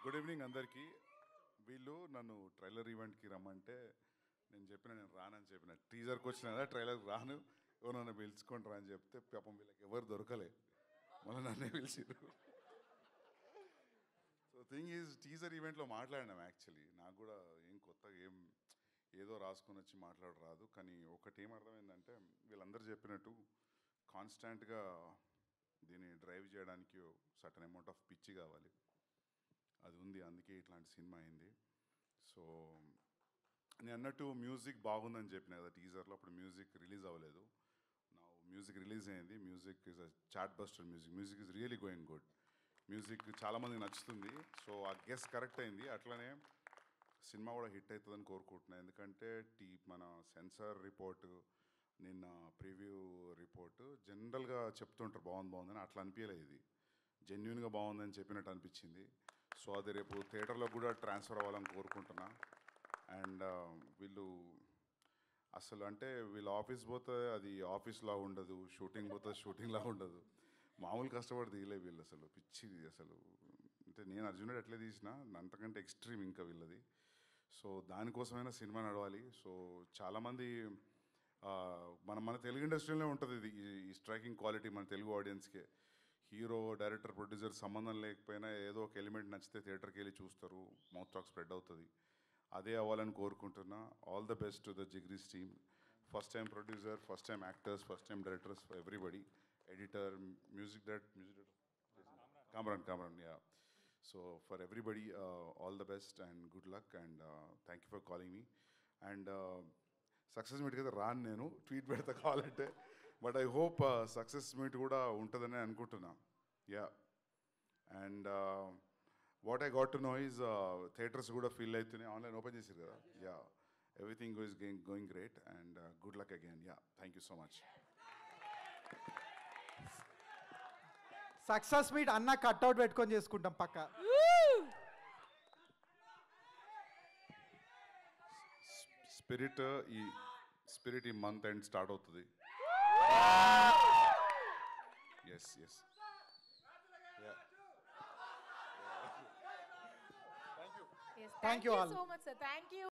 Good evening అందరికీ. వీళ్ళు నన్ను ట్రైలర్ ఈవెంట్కి రమ్మంటే నేను రానని చెప్పిన. టీజర్కి వచ్చిన కదా ట్రైలర్కి రాను, ఎవరన్నా పిలుచుకొని రా అని చెప్తే పాపం వీళ్ళకి ఎవరు దొరకలే, మళ్ళీ నన్నే పిలిచిరు. సో థింగ్ ఈజ్ టీజర్ ఈవెంట్లో మాట్లాడినాం. యాక్చువల్లీ నాకు కూడా ఏం కొత్తగా ఏదో రాసుకొని వచ్చి రాదు. కానీ ఒకటి ఏం అర్థమైందంటే వీళ్ళందరూ చెప్పినట్టు కాన్స్టాంట్గా దీన్ని డ్రైవ్ చేయడానికి సర్టన్ అమౌంట్ ఆఫ్ పిచ్చి కావాలి, అది ఉంది. అందుకే ఇట్లాంటి సినిమా అయింది. సో నేను అన్నట్టు మ్యూజిక్ బాగుందని చెప్పిన కదా టీజర్లో, అప్పుడు మ్యూజిక్ రిలీజ్ అవ్వలేదు. నా మ్యూజిక్ రిలీజ్ అయింది. Music is a chart buster. Music is really going good. Music చాలామందికి నచ్చుతుంది. సో ఆ గెస్ కరెక్ట్ అయింది. అట్లనే సినిమా కూడా హిట్ అవుతుందని కోరుకుంటున్నాను. ఎందుకంటే మన సెన్సార్ రిపోర్టు, నిన్న ప్రివ్యూ రిపోర్టు జనరల్గా చెప్తుంటారు బాగుందని, అట్లా అనిపించలేదు. ఇది జెన్యున్గా బాగుందని చెప్పినట్టు అనిపించింది. సో అది రేపు థియేటర్లో కూడా ట్రాన్స్ఫర్ అవ్వాలని కోరుకుంటున్నా. అండ్ వీళ్ళు అసలు అంటే వీళ్ళు ఆఫీస్ పోతే అది ఆఫీస్లా ఉండదు, షూటింగ్ పోతే షూటింగ్లా ఉండదు. మామూలు కష్టపడి తీయలే వీళ్ళు, అసలు పిచ్చిది. అసలు అంటే నేను అర్జునుడు ఎట్లా తీసినా అంతకంటే ఎక్స్ట్రీమ్ ఇంకా వీళ్ళది. సో దానికోసమైనా సినిమా నడవాలి. సో చాలామంది మన తెలుగు ఇండస్ట్రీలోనే ఉంటుంది ఇది, ఈ స్ట్రైకింగ్ క్వాలిటీ మన తెలుగు ఆడియన్స్కే. హీరో, డైరెక్టర్, ప్రొడ్యూసర్ సంబంధం లేకపోయినా ఏదో ఒక ఎలిమెంట్ నచ్చితే థియేటర్కి వెళ్ళి చూస్తారు, మౌత్ టాక్ స్ప్రెడ్ అవుతుంది. అదే అవ్వాలని కోరుకుంటున్నా. All the best to the Jigris team. First time producer, first time actors, first time directors, everybody, editor, music director Kamran, yeah. So for everybody all the best and good luck and thank you for calling me. And success మీట్కి అయితే రాను, నేను tweet పెడతా కావాలంటే. But I hope success meet కూడా ఉంటుందని అనుకుంటున్నా. Yeah. And what I got to know is theatres కూడా ఫీల్ అవుతున్నాయి, ఆన్లైన్ ఓపెన్ చేసారు కదా. Yeah, everything is going great and good luck again. Yeah, thank you so much. Success meet అన్న cutout పెట్టుకొని చేసుకుంటాం పక్క. స్పిరిట్ ఈ మంత్ ఎండ్ స్టార్ట్ అవుతుంది. Yes. Yes, thank you so much, sir. Thank you.